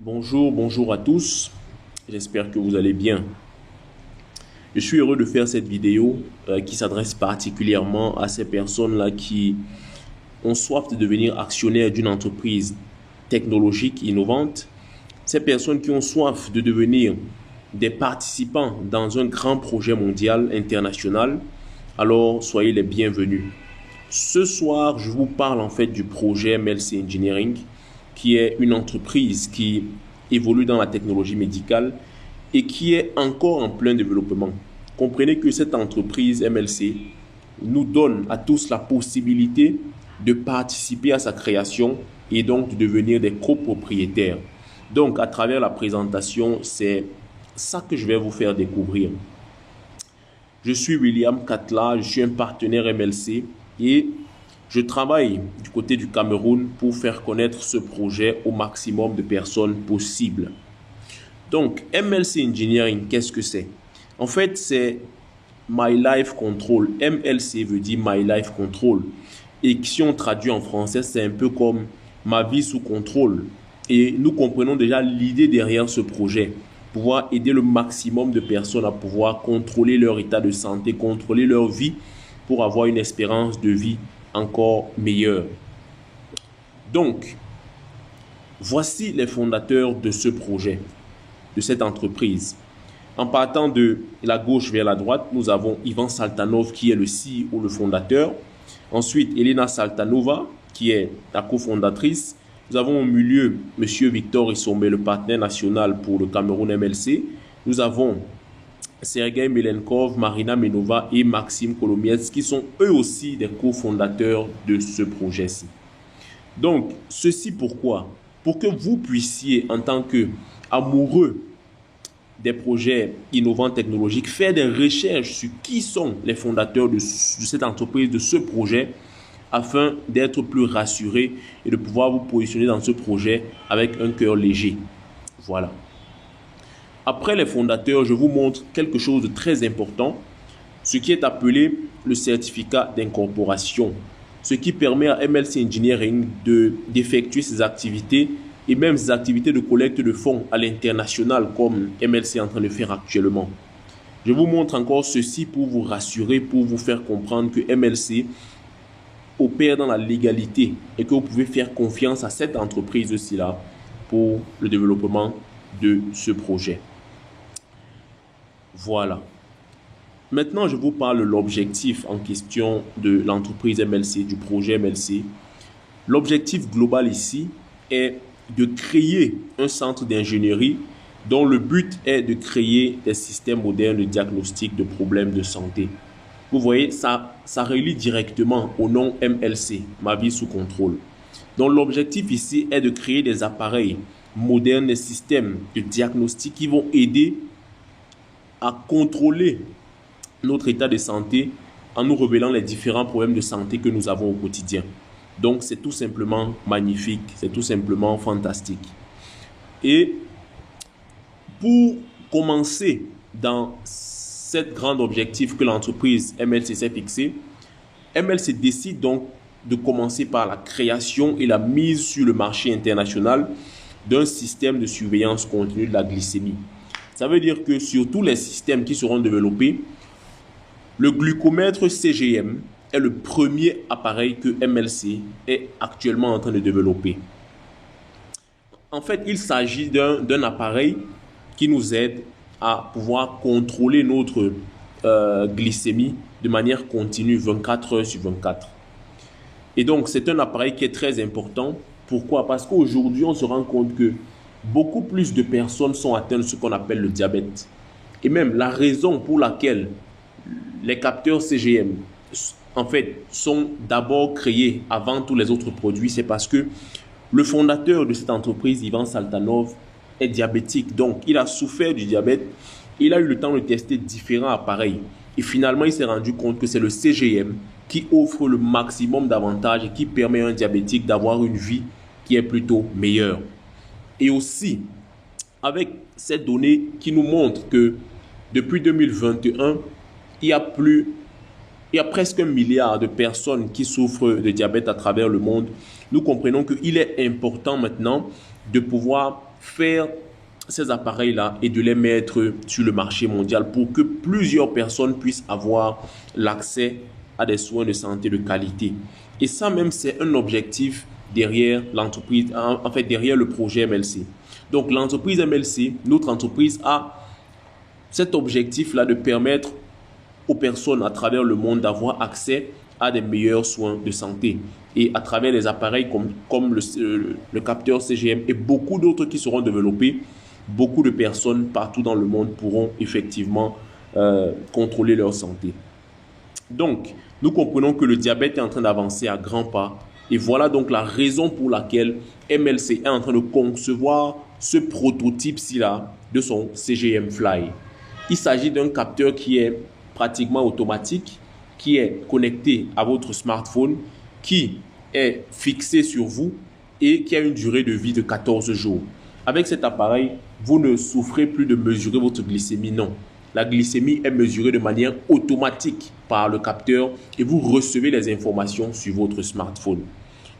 Bonjour à tous. J'espère que vous allez bien. Je suis heureux de faire cette vidéo qui s'adresse particulièrement à ces personnes-là qui ont soif de devenir actionnaires d'une entreprise technologique innovante. Ces personnes qui ont soif de devenir des participants dans un grand projet mondial international. Alors, soyez les bienvenus. Ce soir, je vous parle en fait du projet MLC Engineering, qui est une entreprise qui évolue dans la technologie médicale et qui est encore en plein développement. Comprenez que cette entreprise MLC nous donne à tous la possibilité de participer à sa création et donc de devenir des copropriétaires. Donc, à travers la présentation, c'est ça que je vais vous faire découvrir. Je suis William Katla, je suis un partenaire MLC et je travaille du côté du Cameroun pour faire connaître ce projet au maximum de personnes possible. Donc, MLC Engineering, qu'est-ce que c'est? En fait, c'est My Life Control. MLC veut dire My Life Control. Et si on traduit en français, c'est un peu comme ma vie sous contrôle. Et nous comprenons déjà l'idée derrière ce projet. Pouvoir aider le maximum de personnes à pouvoir contrôler leur état de santé, contrôler leur vie pour avoir une espérance de vie encore meilleure. Donc, voici les fondateurs de ce projet, de cette entreprise. En partant de la gauche vers la droite, nous avons Ivan Saltanov qui est le CEO, le fondateur. Ensuite, Elena Saltanova qui est la cofondatrice. Nous avons au milieu M. Victor Issombe, le partenaire national pour le Cameroun MLC. Nous avons Sergei Melenkov, Marina Menova et Maxime Kolomiets qui sont eux aussi des cofondateurs de ce projet-ci. Donc, ceci pourquoi? Pour que vous puissiez, en tant qu'amoureux des projets innovants technologiques, faire des recherches sur qui sont les fondateurs de cette entreprise, de ce projet, afin d'être plus rassuré et de pouvoir vous positionner dans ce projet avec un cœur léger. Voilà. Après les fondateurs, je vous montre quelque chose de très important, ce qui est appelé le certificat d'incorporation, ce qui permet à MLC Engineering d'effectuer ses activités et même ses activités de collecte de fonds à l'international comme MLC est en train de faire actuellement. Je vous montre encore ceci pour vous rassurer, pour vous faire comprendre que MLC opère dans la légalité et que vous pouvez faire confiance à cette entreprise aussi là pour le développement de ce projet. Voilà. Maintenant, je vous parle de l'objectif en question de l'entreprise MLC, du projet MLC. L'objectif global ici est de créer un centre d'ingénierie dont le but est de créer des systèmes modernes de diagnostic de problèmes de santé. Vous voyez, ça relie directement au nom MLC, ma vie sous contrôle. Donc l'objectif ici est de créer des appareils modernes, des systèmes de diagnostic qui vont aider à contrôler notre état de santé en nous révélant les différents problèmes de santé que nous avons au quotidien. Donc, c'est tout simplement magnifique, c'est tout simplement fantastique. Et pour commencer dans cet grand objectif que l'entreprise MLC s'est fixé, MLC décide donc de commencer par la création et la mise sur le marché international d'un système de surveillance continue de la glycémie. Ça veut dire que sur tous les systèmes qui seront développés, le glucomètre CGM est le premier appareil que MLC est actuellement en train de développer. En fait, il s'agit d'un appareil qui nous aide à pouvoir contrôler notre glycémie de manière continue 24 heures sur 24. Et donc, c'est un appareil qui est très important. Pourquoi? Parce qu'aujourd'hui, on se rend compte que beaucoup plus de personnes sont atteintes de ce qu'on appelle le diabète. Et même la raison pour laquelle les capteurs CGM, en fait, sont d'abord créés avant tous les autres produits, c'est parce que le fondateur de cette entreprise, Ivan Saltanov, est diabétique. Donc, il a souffert du diabète. Il a eu le temps de tester différents appareils. Et finalement, il s'est rendu compte que c'est le CGM qui offre le maximum d'avantages et qui permet à un diabétique d'avoir une vie qui est plutôt meilleure. Et aussi, avec ces données qui nous montrent que depuis 2021, il y a presque 1 milliard de personnes qui souffrent de diabète à travers le monde. Nous comprenons qu'il est important maintenant de pouvoir faire ces appareils-là et de les mettre sur le marché mondial pour que plusieurs personnes puissent avoir l'accès à des soins de santé de qualité. Et ça même, c'est un objectif derrière l'entreprise, en fait derrière le projet MLC. Donc l'entreprise MLC, notre entreprise a cet objectif-là de permettre aux personnes à travers le monde d'avoir accès à des meilleurs soins de santé. Et à travers des appareils comme le capteur CGM et beaucoup d'autres qui seront développés, beaucoup de personnes partout dans le monde pourront effectivement contrôler leur santé. Donc, nous comprenons que le diabète est en train d'avancer à grands pas. Et voilà donc la raison pour laquelle MLC est en train de concevoir ce prototype-ci là de son CGM Fly. Il s'agit d'un capteur qui est pratiquement automatique, qui est connecté à votre smartphone, qui est fixé sur vous et qui a une durée de vie de 14 jours. Avec cet appareil, vous ne souffrez plus de mesurer votre glycémie, non. La glycémie est mesurée de manière automatique par le capteur et vous recevez les informations sur votre smartphone.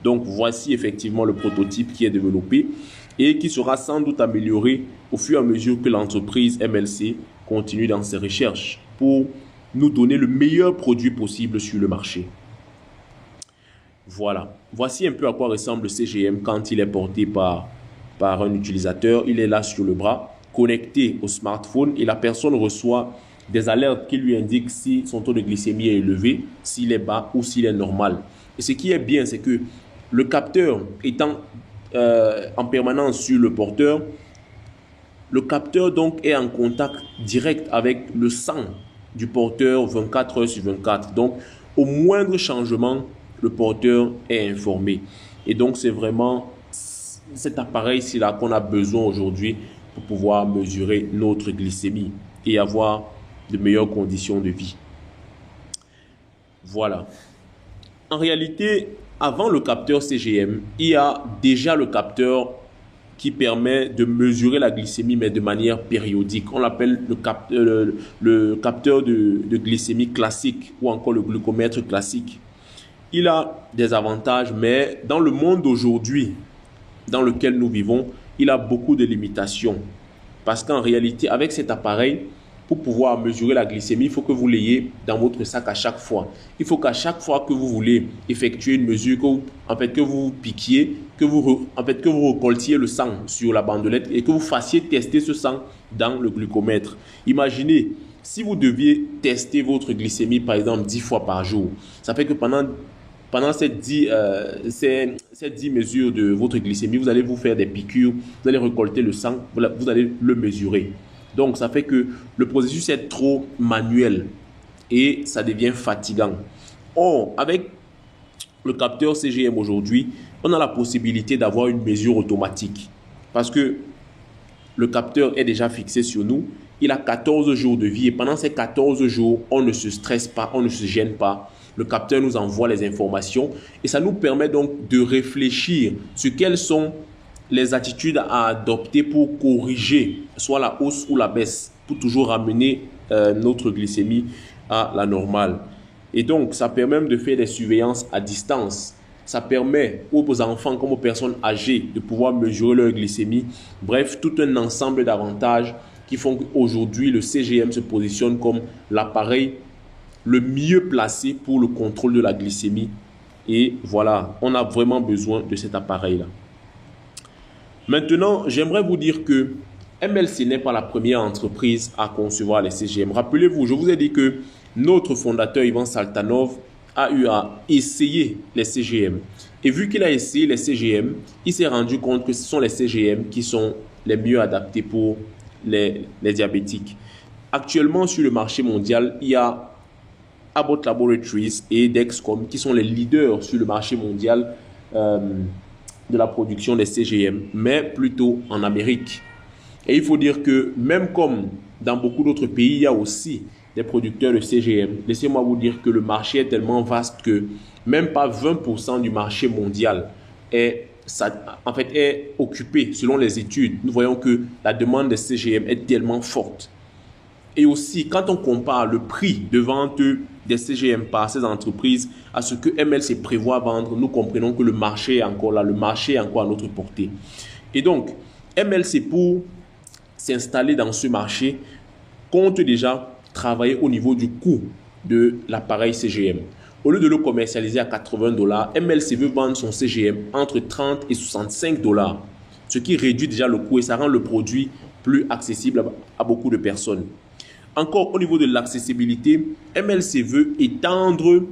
Donc voici effectivement le prototype qui est développé et qui sera sans doute amélioré au fur et à mesure que l'entreprise MLC continue dans ses recherches pour nous donner le meilleur produit possible sur le marché. Voilà. Voici un peu à quoi ressemble le CGM quand il est porté par un utilisateur. Il est là sur le bras, connecté au smartphone et la personne reçoit des alertes qui lui indiquent si son taux de glycémie est élevé, s'il est bas ou s'il est normal. Et ce qui est bien, c'est que le capteur étant en permanence sur le porteur, le capteur donc est en contact direct avec le sang du porteur 24 heures sur 24. Donc, au moindre changement, le porteur est informé. Et donc, c'est vraiment cet appareil-ci là qu'on a besoin aujourd'hui pour pouvoir mesurer notre glycémie et avoir de meilleures conditions de vie. Voilà. En réalité, avant le capteur CGM, il y a déjà le capteur qui permet de mesurer la glycémie, mais de manière périodique. On l'appelle le capteur de glycémie classique ou encore le glucomètre classique. Il a des avantages, mais dans le monde d'aujourd'hui, dans lequel nous vivons, il a beaucoup de limitations. Parce qu'en réalité, avec cet appareil, pour pouvoir mesurer la glycémie, il faut que vous l'ayez dans votre sac à chaque fois. Il faut qu'à chaque fois que vous voulez effectuer une mesure, que vous piquiez, que vous récoltiez le sang sur la bandelette et que vous fassiez tester ce sang dans le glucomètre. Imaginez, si vous deviez tester votre glycémie, par exemple, 10 fois par jour, ça fait que pendant ces 10 mesures de votre glycémie, vous allez vous faire des piqûres, vous allez récolter le sang, vous allez le mesurer. Donc, ça fait que le processus est trop manuel et ça devient fatigant. Or, avec le capteur CGM aujourd'hui, on a la possibilité d'avoir une mesure automatique parce que le capteur est déjà fixé sur nous. Il a 14 jours de vie et pendant ces 14 jours, on ne se stresse pas, on ne se gêne pas. Le capteur nous envoie les informations et ça nous permet donc de réfléchir sur quelles sont les attitudes à adopter pour corriger soit la hausse ou la baisse, pour toujours ramener notre glycémie à la normale. Et donc, ça permet même de faire des surveillances à distance. Ça permet aux enfants comme aux personnes âgées de pouvoir mesurer leur glycémie. Bref, tout un ensemble d'avantages qui font qu'aujourd'hui, le CGM se positionne comme l'appareil le mieux placé pour le contrôle de la glycémie. Et voilà, on a vraiment besoin de cet appareil-là. Maintenant, j'aimerais vous dire que MLC n'est pas la première entreprise à concevoir les CGM. Rappelez-vous, je vous ai dit que notre fondateur Ivan Saltanov a eu à essayer les CGM. Et vu qu'il a essayé les CGM, il s'est rendu compte que ce sont les CGM qui sont les mieux adaptés pour les diabétiques. Actuellement, sur le marché mondial, il y a Abbott Laboratories et Dexcom qui sont les leaders sur le marché mondial de la production des CGM, mais plutôt en Amérique. Et il faut dire que même comme dans beaucoup d'autres pays, il y a aussi des producteurs de CGM. Laissez-moi vous dire que le marché est tellement vaste que même pas 20% du marché mondial est occupé selon les études. Nous voyons que la demande des CGM est tellement forte. Et aussi, quand on compare le prix de vente des CGM par ces entreprises à ce que MLC prévoit vendre, nous comprenons que le marché est encore là, le marché est encore à notre portée. Et donc, MLC, pour s'installer dans ce marché, compte déjà travailler au niveau du coût de l'appareil CGM. Au lieu de le commercialiser à 80 $, MLC veut vendre son CGM entre 30 et 65 $, ce qui réduit déjà le coût et ça rend le produit plus accessible à beaucoup de personnes. Encore au niveau de l'accessibilité, MLC veut étendre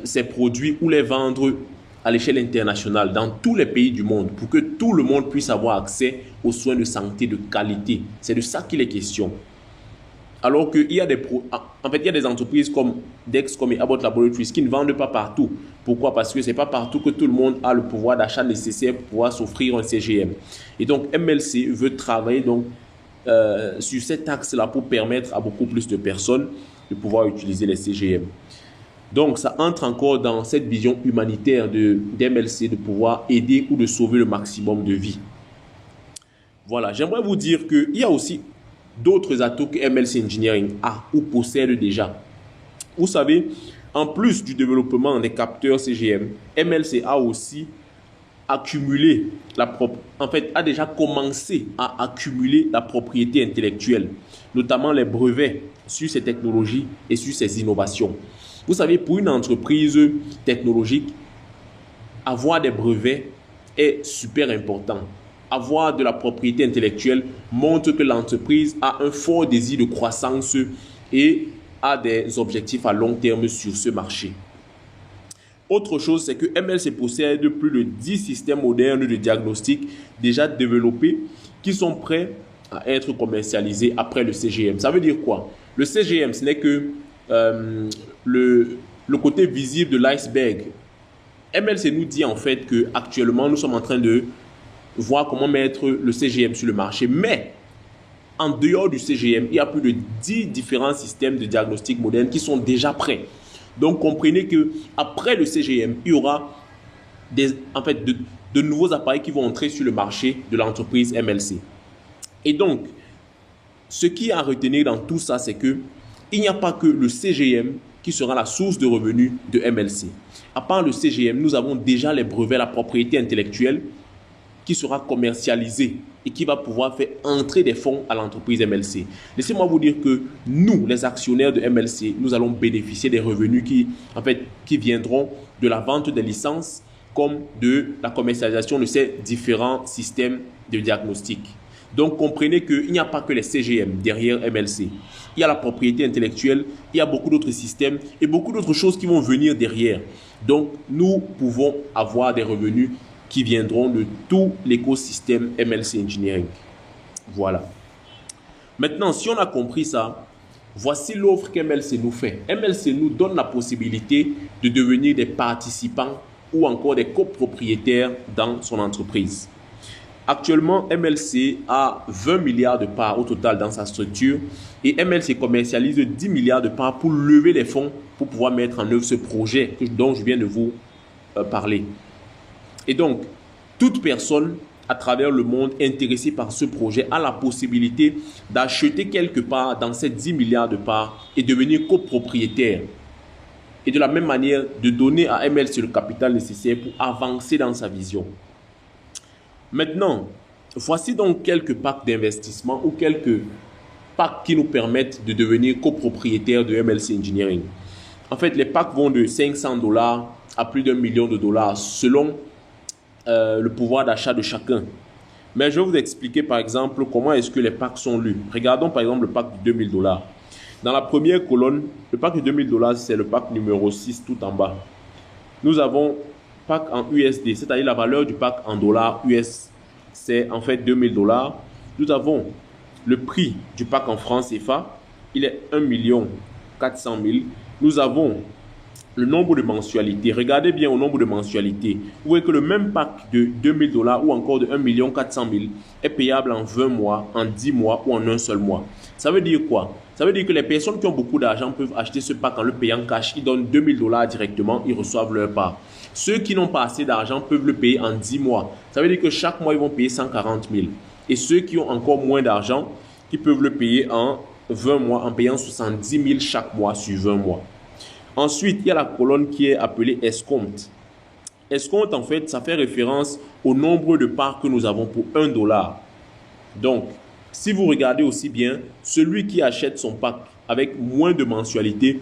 ses produits ou les vendre à l'échelle internationale dans tous les pays du monde pour que tout le monde puisse avoir accès aux soins de santé de qualité. C'est de ça qu'il est question. Alors qu'il y a des entreprises comme Dexcom et Abbott Laboratories qui ne vendent pas partout. Pourquoi? Parce que ce n'est pas partout que tout le monde a le pouvoir d'achat nécessaire pour pouvoir s'offrir un CGM. Et donc MLC veut travailler donc, sur cet axe-là pour permettre à beaucoup plus de personnes de pouvoir utiliser les CGM. Donc ça entre encore dans cette vision humanitaire d'MLC de pouvoir aider ou de sauver le maximum de vies. Voilà, j'aimerais vous dire qu'il y a aussi d'autres atouts que MLC Engineering a ou possède déjà. Vous savez, en plus du développement des capteurs CGM, MLC a aussi accumulé a déjà commencé à accumuler la propriété intellectuelle, notamment les brevets sur ces technologies et sur ces innovations. Vous savez, pour une entreprise technologique, avoir des brevets est super important. Avoir de la propriété intellectuelle montre que l'entreprise a un fort désir de croissance et a des objectifs à long terme sur ce marché. Autre chose, c'est que MLC possède plus de 10 systèmes modernes de diagnostic déjà développés qui sont prêts à être commercialisés après le CGM. Ça veut dire quoi? Le CGM, ce n'est que le côté visible de l'iceberg. MLC nous dit en fait qu'actuellement, nous sommes en train de voir comment mettre le CGM sur le marché. Mais en dehors du CGM, il y a plus de 10 différents systèmes de diagnostic modernes qui sont déjà prêts. Donc, comprenez qu'après le CGM, il y aura de nouveaux appareils qui vont entrer sur le marché de l'entreprise MLC. Et donc, ce qui est à retenir dans tout ça, c'est qu'il n'y a pas que le CGM qui sera la source de revenus de MLC. À part le CGM, nous avons déjà les brevets, la propriété intellectuelle qui sera commercialisée et qui va pouvoir faire entrer des fonds à l'entreprise MLC. Laissez-moi vous dire que nous, les actionnaires de MLC, nous allons bénéficier des revenus qui viendront de la vente des licences comme de la commercialisation de ces différents systèmes de diagnostic. Donc, comprenez qu'il n'y a pas que les CGM derrière MLC. Il y a la propriété intellectuelle, il y a beaucoup d'autres systèmes et beaucoup d'autres choses qui vont venir derrière. Donc, nous pouvons avoir des revenus qui viendront de tout l'écosystème MLC Engineering. Voilà. Maintenant, si on a compris ça, voici l'offre qu'MLC nous fait. MLC nous donne la possibilité de devenir des participants ou encore des copropriétaires dans son entreprise. Actuellement, MLC a 20 milliards de parts au total dans sa structure et MLC commercialise 10 milliards de parts pour lever les fonds pour pouvoir mettre en œuvre ce projet dont je viens de vous parler. Et donc, toute personne à travers le monde intéressée par ce projet a la possibilité d'acheter quelque part dans ces 10 milliards de parts et devenir copropriétaire. Et de la même manière, de donner à MLC le capital nécessaire pour avancer dans sa vision. Maintenant, voici donc quelques packs d'investissement ou quelques packs qui nous permettent de devenir copropriétaire de MLC Engineering. En fait, les packs vont de 500 $ à plus d'1 million de dollars selon le pouvoir d'achat de chacun. Mais je vais vous expliquer par exemple comment est-ce que les packs sont lus. Regardons par exemple le pack de 2000 $. Dans la première colonne, le pack de 2000 $, c'est le pack numéro 6 tout en bas. Nous avons pack en USD, c'est-à-dire la valeur du pack en dollars US, c'est en fait 2000 $. Nous avons le prix du pack en francs CFA, il est 1 400 000. Nous avons le nombre de mensualités. Regardez bien au nombre de mensualités. Vous voyez que le même pack de 2000 $ ou encore de 1 400 000 est payable en 20 mois, en 10 mois ou en un seul mois. Ça veut dire quoi? Ça veut dire que les personnes qui ont beaucoup d'argent peuvent acheter ce pack en le payant cash. Ils donnent 2000 $ directement, ils reçoivent leur part. Ceux qui n'ont pas assez d'argent peuvent le payer en 10 mois. Ça veut dire que chaque mois, ils vont payer 140 000. Et ceux qui ont encore moins d'argent, qui peuvent le payer en 20 mois, en payant 70 000 chaque mois sur 20 mois. Ensuite, il y a la colonne qui est appelée escompte. Escompte, en fait, ça fait référence au nombre de parts que nous avons pour 1 dollar. Donc, si vous regardez aussi bien, celui qui achète son pack avec moins de mensualité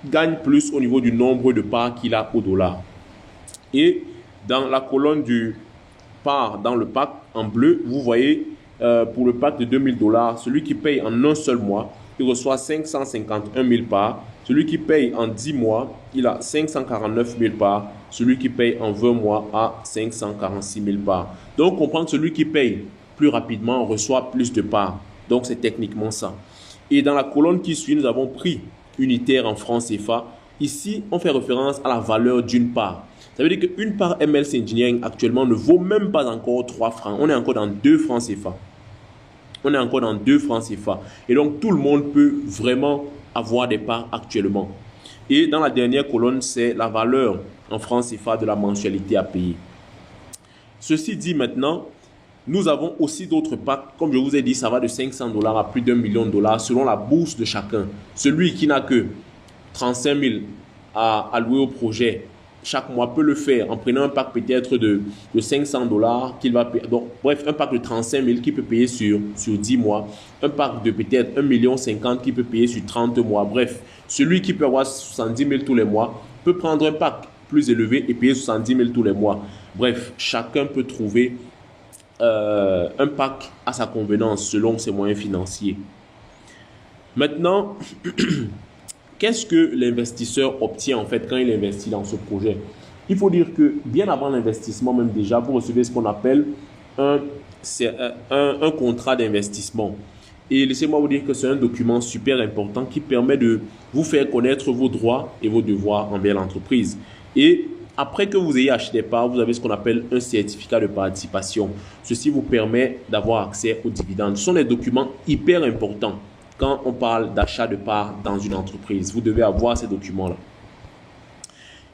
gagne plus au niveau du nombre de parts qu'il a au dollar. Et dans la colonne du part dans le pack en bleu, vous voyez pour le pack de 2000 dollars, celui qui paye en un seul mois, il reçoit 551 000 parts. Celui qui paye en 10 mois, il a 549 000 parts. Celui qui paye en 20 mois a 546 000 parts. Donc, on comprend que celui qui paye plus rapidement reçoit plus de parts. Donc, c'est techniquement ça. Et dans la colonne qui suit, nous avons prix unitaire en francs CFA. Ici, on fait référence à la valeur d'une part. Ça veut dire qu'une part MLC Engineering actuellement ne vaut même pas encore 3 francs. On est encore dans 2 francs CFA. On est encore dans 2 francs CFA. Et donc, tout le monde peut vraiment avoir des parts actuellement. Et dans la dernière colonne, c'est la valeur en francs CFA de la mensualité à payer. Ceci dit maintenant, nous avons aussi d'autres packs. Comme je vous ai dit, ça va de 500 dollars à plus d'1 million de dollars selon la bourse de chacun. Celui qui n'a que 35 000 à allouer au projet chaque mois peut le faire en prenant un pack peut-être de 500 dollars qu'il va payer. Donc, bref, un pack de 35 000 qu'il peut payer sur 10 mois. Un pack de peut-être 1,50 million qu'il peut payer sur 30 mois. Bref, celui qui peut avoir 70 000 tous les mois peut prendre un pack plus élevé et payer 70 000 tous les mois. Bref, chacun peut trouver un pack à sa convenance selon ses moyens financiers. Maintenant, qu'est-ce que l'investisseur obtient en fait quand il investit dans ce projet? Il faut dire que bien avant l'investissement même déjà, vous recevez ce qu'on appelle un contrat d'investissement. Et laissez-moi vous dire que c'est un document super important qui permet de vous faire connaître vos droits et vos devoirs envers l'entreprise. Et après que vous ayez acheté des parts, vous avez ce qu'on appelle un certificat de participation. Ceci vous permet d'avoir accès aux dividendes. Ce sont des documents hyper importants quand on parle d'achat de parts dans une entreprise. Vous devez avoir ces documents-là.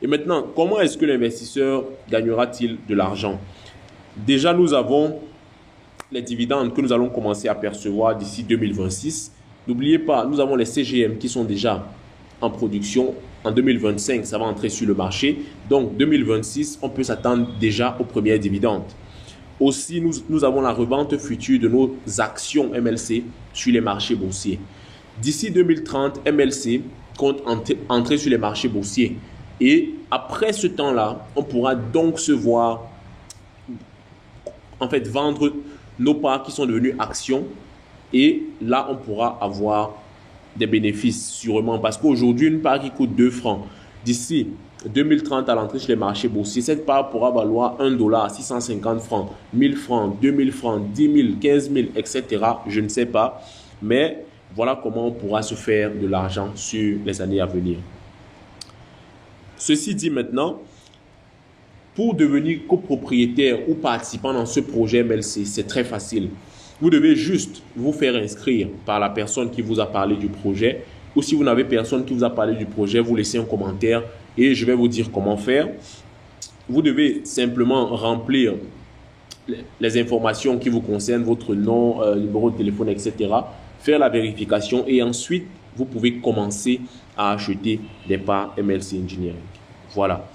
Et maintenant, comment est-ce que l'investisseur gagnera-t-il de l'argent? Déjà, nous avons les dividendes que nous allons commencer à percevoir d'ici 2026. N'oubliez pas, nous avons les CGM qui sont déjà en production. En 2025, ça va entrer sur le marché. Donc, 2026, on peut s'attendre déjà aux premières dividendes. Aussi, nous avons la revente future de nos actions MLC sur les marchés boursiers. D'ici 2030, MLC compte entrer sur les marchés boursiers. Et après ce temps-là, on pourra donc se voir, en fait, vendre nos parts qui sont devenues actions. Et là, on pourra avoir des bénéfices sûrement. Parce qu'aujourd'hui, une part qui coûte 2 francs, d'ici 2030 à l'entrée sur les marchés boursiers, cette part pourra valoir 1 dollar, 650 francs, 1000 francs, 2000 francs, 10 000, 15 000, etc. Je ne sais pas. Mais voilà comment on pourra se faire de l'argent sur les années à venir. Ceci dit maintenant, pour devenir copropriétaire ou participant dans ce projet MLC, c'est très facile. Vous devez juste vous faire inscrire par la personne qui vous a parlé du projet. Ou si vous n'avez personne qui vous a parlé du projet, vous laissez un commentaire et je vais vous dire comment faire. Vous devez simplement remplir les informations qui vous concernent, votre nom, numéro de téléphone, etc. Faire la vérification et ensuite, vous pouvez commencer à acheter des parts MLC Engineering. Voilà.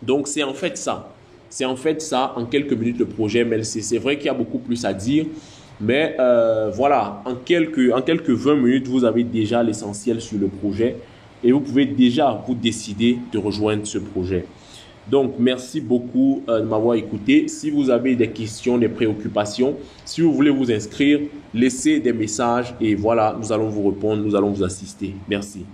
Donc, c'est en fait ça. C'est en fait ça, en quelques minutes, le projet MLC. C'est vrai qu'il y a beaucoup plus à dire. Mais voilà, en quelques 20 minutes, vous avez déjà l'essentiel sur le projet et vous pouvez déjà vous décider de rejoindre ce projet. Donc, merci beaucoup de m'avoir écouté. Si vous avez des questions, des préoccupations, si vous voulez vous inscrire, laissez des messages et voilà, nous allons vous répondre, nous allons vous assister. Merci.